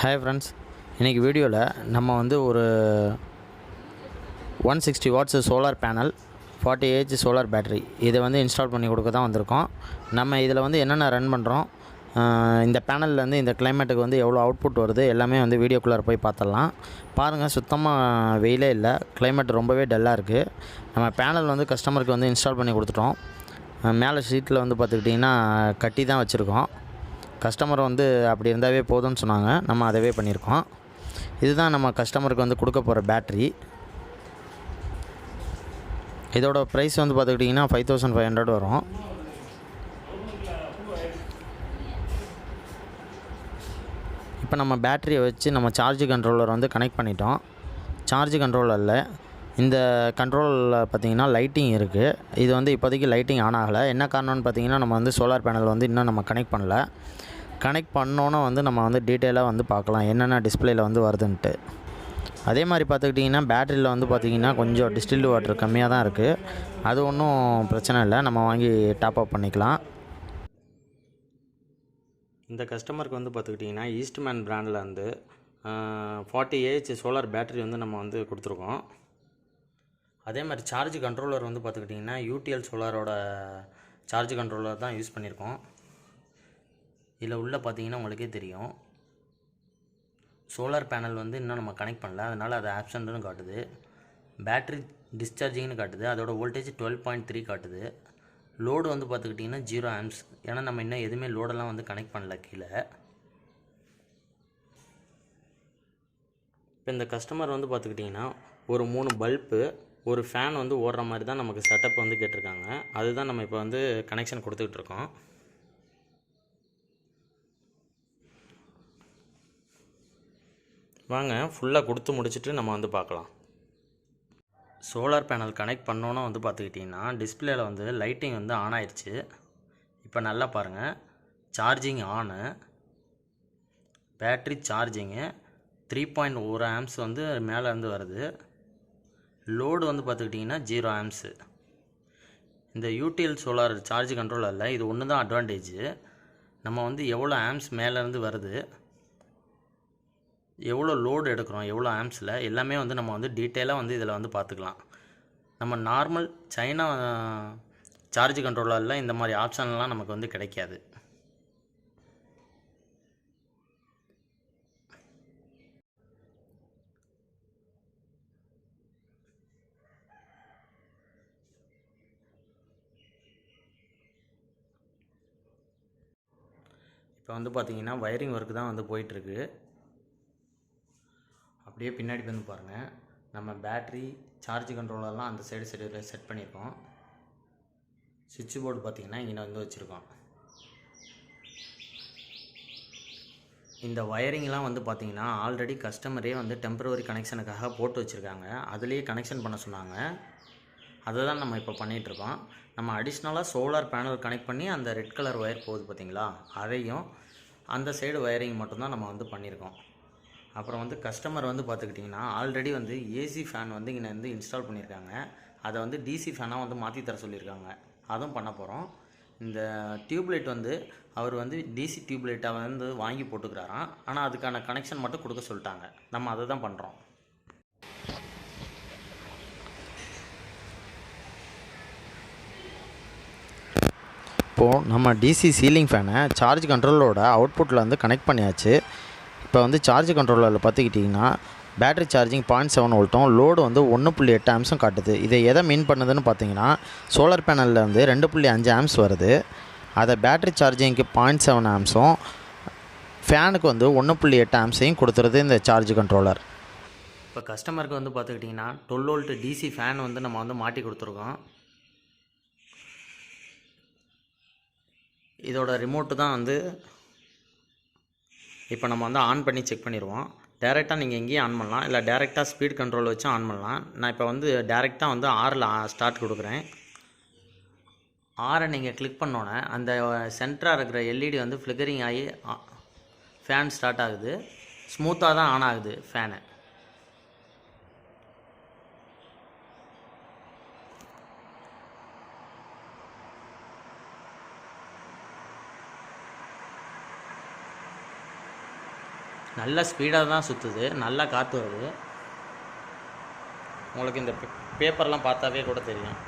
Hi friends, இன்றைக்கி வீடியோவில் நம்ம வந்து ஒரு 160 watts solar panel 40 solar battery இதை வந்து இன்ஸ்டால் பண்ணி கொடுக்க தான் வந்திருக்கோம். நம்ம இதில் வந்து என்னென்ன ரன் பண்ணுறோம், இந்த பேனல்லேருந்து இந்த கிளைமேட்டுக்கு வந்து எவ்வளோ அவுட்புட் வருது எல்லாமே வந்து வீடியோக்குள்ளே போய் பார்த்துடலாம். பாருங்கள், சுத்தமாக வெயிலே இல்லை, கிளைமேட் ரொம்பவே டல்லாக இருக்குது. நம்ம பேனல் வந்து கஸ்டமருக்கு வந்து இன்ஸ்டால் பண்ணி கொடுத்துட்டோம். மேலே ஷீட்டில் வந்து பார்த்துக்கிட்டிங்கன்னா கட்டி தான் வச்சுருக்கோம். கஸ்டமர் வந்து அப்படி இருந்தாவே போதும்னு சொன்னாங்க, நம்ம அதவே பண்ணியிருக்கோம். இதுதான் நம்ம கஸ்டமருக்கு வந்து கொடுக்க போகிற பேட்ரி. இதோட ப்ரைஸ் வந்து பார்த்துக்கிட்டிங்கன்னா 5500 வரும். இப்போ நம்ம பேட்டரியை வச்சு நம்ம சார்ஜ் கண்ட்ரோலர் வந்து கனெக்ட் பண்ணிட்டோம். சார்ஜ் கண்ட்ரோலரில் இந்த கண்ட்ரோலில் பார்த்திங்கன்னா லைட்டிங் இருக்குது. இது வந்து இப்போதைக்கு லைட்டிங் ஆன் ஆகலை. என்ன காரணம்னு பார்த்திங்கன்னா, நம்ம வந்து சோலார் பேனல் வந்து இன்னும் நம்ம கனெக்ட் பண்ணல. கனெக்ட் பண்ணோன்னா வந்து நம்ம வந்து டீட்டெயிலாக வந்து பார்க்கலாம் என்னென்ன டிஸ்பிளேயில் வந்து வருதுன்ட்டு. அதே மாதிரி பார்த்துக்கிட்டிங்கன்னா பேட்டரியில் வந்து பார்த்திங்கன்னா கொஞ்சம் டிஸ்டில்டு வாட்டர் கம்மியாக தான் இருக்குது. அது ஒன்றும் பிரச்சனை இல்லை, நம்ம வாங்கி டாப் அப் பண்ணிக்கலாம். இந்த கஸ்டமருக்கு வந்து பார்த்துக்கிட்டிங்கன்னா ஈஸ்ட்மேன் பிராண்டில் வந்து 40 சோலார் பேட்டரி வந்து நம்ம வந்து கொடுத்துருக்கோம். அதே மாதிரி சார்ஜ் கண்ட்ரோலர் வந்து பார்த்துக்கிட்டிங்கன்னா யூடிஎல் சோலாரோட சார்ஜ் கண்ட்ரோலர் தான் யூஸ் பண்ணியிருக்கோம். இதில் உள்ள பார்த்திங்கன்னா உங்களுக்கே தெரியும், சோலார் பேனல் வந்து இன்னும் நம்ம கனெக்ட் பண்ணல, அதனால் அது ஆப்சண்ட்னு காட்டுது. பேட்ரி டிஸ்சார்ஜிங்னு காட்டுது. அதோட வோல்டேஜ் 12.3 காட்டுது. லோடு வந்து பார்த்துக்கிட்டிங்கன்னா 0 ஆம்ஸ். ஏன்னா நம்ம இன்னும் எதுவுமே லோடெல்லாம் வந்து கனெக்ட் பண்ணல கீழே. இப்போ இந்த கஸ்டமர் வந்து பார்த்துக்கிட்டிங்கன்னா ஒரு 3 பல்பு, ஒரு ஃபேன் வந்து ஓடுற மாதிரி தான் நமக்கு செட்டப் வந்து கேட்டிருக்காங்க. அதுதான் நம்ம இப்போ வந்து கனெக்ஷன் கொடுத்துக்கிட்டு இருக்கோம். வாங்க ஃபுல்லாக கொடுத்து முடிச்சுட்டு நம்ம வந்து பார்க்கலாம். சோலார் பேனல் கனெக்ட் பண்ணோன்னா வந்து பார்த்துக்கிட்டிங்கன்னா டிஸ்பிளேயில் வந்து லைட்டிங் வந்து ஆன் ஆயிடுச்சு. இப்போ நல்லா பாருங்கள், சார்ஜிங் ஆனு, பேட்ரி சார்ஜிங்கு 3.1 ஆம்ஸ் வந்து மேலேருந்து வருது. லோடு வந்து பார்த்துக்கிட்டிங்கன்னா 0 ஆம்ஸு. இந்த யூடிஎல் சோலார் சார்ஜ் கண்ட்ரோலரில் இது ஒன்று தான் அட்வான்டேஜ். நம்ம வந்து எவ்வளோ ஆம்ஸ் மேலேருந்து வருது, எவ்வளோ லோடு எடுக்கிறோம், எவ்வளோ ஆம்ஸில், எல்லாமே வந்து நம்ம வந்து டீட்டெயிலாக வந்து இதில் வந்து பார்த்துக்கலாம். நம்ம நார்மல் சைனா சார்ஜ் கண்ட்ரோலரில் இந்த மாதிரி ஆப்ஷன்லாம் நமக்கு வந்து கிடைக்காது. இப்போ வந்து பார்த்திங்கன்னா வயரிங் ஒர்க்கு தான் வந்து போயிட்டுருக்கு. அப்படியே பின்னாடி வந்து பாருங்கள், நம்ம பேட்ரி சார்ஜ் கண்ட்ரோலர்லாம் அந்த சைடு செட் பண்ணியிருக்கோம். சுவிட்ச் போர்டு பார்த்திங்கன்னா இங்கே வந்து வச்சுருக்கோம். இந்த வயரிங்லாம் வந்து பார்த்திங்கன்னா ஆல்ரெடி கஸ்டமரே வந்து டெம்பரவரி கனெக்ஷனுக்காக போட்டு வச்சுருக்காங்க. அதுலேயே கனெக்ஷன் பண்ண சொன்னாங்க. அதை தான் நம்ம இப்போ பண்ணிகிட்ருக்கோம். நம்ம அடிஷ்னலாக சோலார் பேனல் கனெக்ட் பண்ணி அந்த ரெட் கலர் ஒயர் போகுது பார்த்திங்களா, அதையும் அந்த சைடு வயரிங் மட்டும்தான் நம்ம வந்து பண்ணியிருக்கோம். அப்புறம் வந்து கஸ்டமர் வந்து பார்த்துக்கிட்டிங்கன்னா ஆல்ரெடி வந்து ஏசி ஃபேன் வந்து இங்கே வந்து இன்ஸ்டால் பண்ணியிருக்காங்க. அதை வந்து டிசி ஃபேனாக வந்து மாற்றி தர சொல்லியிருக்காங்க. அதுவும் பண்ண போகிறோம். இந்த டியூப்லைட் வந்து அவர் வந்து டிசி டியூப்லைட்டாக வந்து வாங்கி போட்டுக்கிறாராம். ஆனால் அதுக்கான கனெக்ஷன் மட்டும் கொடுக்க சொல்லிட்டாங்க. நம்ம அதை தான் பண்ணுறோம். இப்போது நம்ம டிசி சீலிங் ஃபேனை சார்ஜ் கண்ட்ரோலரோட அவுட்புட்டில் வந்து கனெக்ட் பண்ணியாச்சு. இப்போ வந்து சார்ஜ் கண்ட்ரோலரில் பார்த்துக்கிட்டிங்கன்னா பேட்டரி சார்ஜிங் 0.7 வோல்ட்டும் லோடு வந்து 1.8 ஆம்ஸும் காட்டுது. இதை எதை மீன் பண்ணுதுன்னு பார்த்தீங்கன்னா, சோலார் பேனலில் வந்து 2.5 ஆம்ஸ் வருது. அதை பேட்டரி சார்ஜிங்க்கு 0.7 ஆம்ஸும் ஃபேனுக்கு வந்து 1.8 ஆம்ஸையும் கொடுத்துருது இந்த சார்ஜ் கண்ட்ரோலர். இப்போ கஸ்டமருக்கு வந்து பார்த்துக்கிட்டிங்கன்னா 12 வோல்ட் டிசி ஃபேன் வந்து நம்ம வந்து மாட்டி கொடுத்துருக்கோம். இதோட ரிமோட்டு தான் வந்து இப்போ நம்ம வந்து ஆன் பண்ணி செக் பண்ணிடுவோம். டேரெக்டாக நீங்கள் எங்கேயும் ஆன் பண்ணலாம், இல்லை டேரெக்டாக ஸ்பீட் கண்ட்ரோல் வச்சு ஆன் பண்ணலாம். நான் இப்போ வந்து டேரெக்டாக வந்து ஆறில் ஸ்டார்ட் கொடுக்குறேன். ஆரை நீங்கள் கிளிக் பண்ணோன்னே அந்த சென்டராக இருக்கிற எல்இடி வந்து ஃப்ளிக்கரிங் ஆகி ஃபேன் ஸ்டார்ட் ஆகுது. ஸ்மூத்தாக தான் ஆன் ஆகுது ஃபேனு. நல்ல ஸ்பீடாக தான் சுற்றுது, நல்லா காற்று வருது. உங்களுக்கு இந்த பேப்பர்லாம் பார்த்தாவே கூட தெரியும்.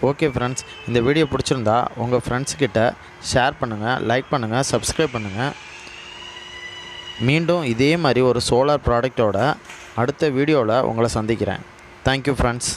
ஓகே ஃப்ரெண்ட்ஸ், இந்த வீடியோ பிடிச்சிருந்தா உங்கள் ஃப்ரெண்ட்ஸ்கிட்ட ஷேர் பண்ணுங்கள், லைக் பண்ணுங்கள், சப்ஸ்கிரைப் பண்ணுங்கள். மீண்டும் இதே மாதிரி ஒரு சோலார் ப்ராடக்டோட அடுத்த வீடியோவில் உங்களை சந்திக்கிறேன். Thank you friends.